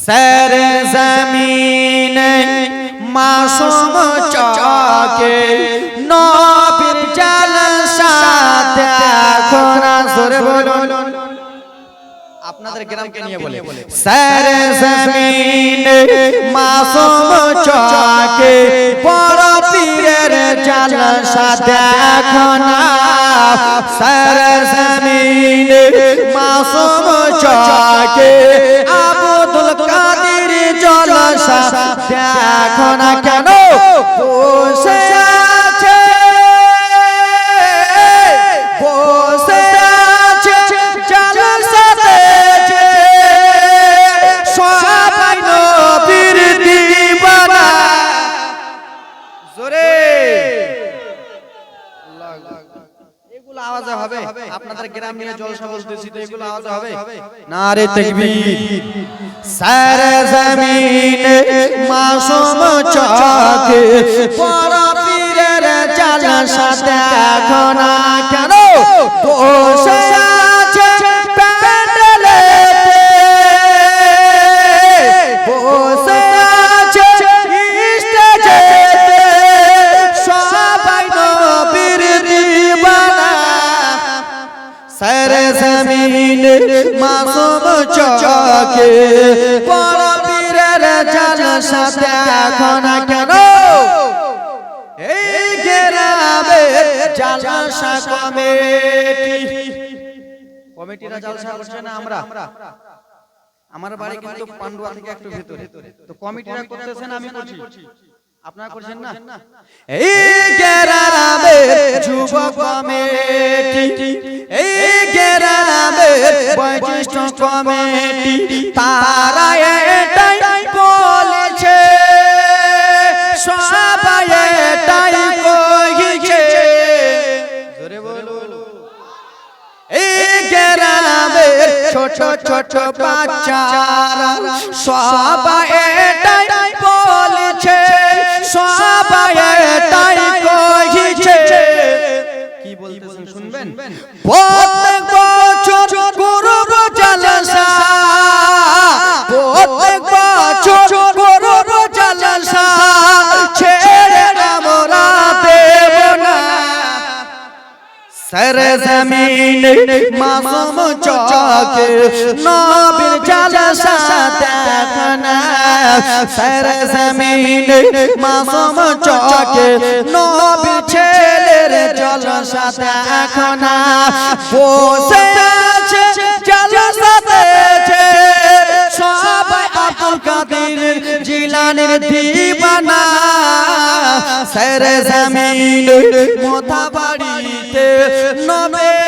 sir जमीन मासूम चौके नबीर जलसा देखो ना जोरे बोलो আপনাদের গ্রামকে নিয়ে বলে सर जमीन मासूम चौके बड़ पीरेर जलसा देखो ना सर जमीन मासूम चौके আব্দুল কাদের জলসা দেখো না কেন বসে আছে বসে আছে জলসাতে সবাই নবীর দিওয়ানা জোরে এগুলো আওয়াজ হবে আপনাদের গ্রাম নিয়ে জলসা বলতেছি তো এগুলো আওয়াজ হবে নারে তাকবীর सर जमीन मासूम चौके बड़ पीरेर जलसा देखो ना केन बसे आछे प्যান্ডেলেতে বসে আছে স্টেজেতে সবাই নবীর দিওয়ানা सर जमीन मासूम चौके बड़ पीरेर जलसा देखो ना केन এই গ্রামে জলসা কমিটিরা জলসা করছে না আমরা আমার বাড়ি কিন্তু পান্ডুয়া থেকে একটু ভিতরে তো কমিটিরা করতেছেন আমি করছি আপনারা করছেন না এই গ্রামে যুব কমিটি এই গ্রামে বৈশিষ্ট্য কমিটি তারা এটাই বলেছে সবাই এটাই কইছে জোরে বলো এই গ্রামে ছোট ছোট বাচ্চারা সবাই এটাই বলেছে সবাই এটাই কইছে কি বলতেছেন শুনবেন প্রত্যেক বছর করব জলসা প্রত্যেক বছর করব জলসা ছেড়ে আমরা দেব না सर जमीन मासूम चौके नबीर जलसा देखो ना सर जमीन मासूम चौके नबीर ছেলের জলসা দেখো না বসে আছে জলসাতে সবাই আব্দুল কাদের জিলানীর দিওয়ানা सर जमीन मोथा बाड़ीते नबीर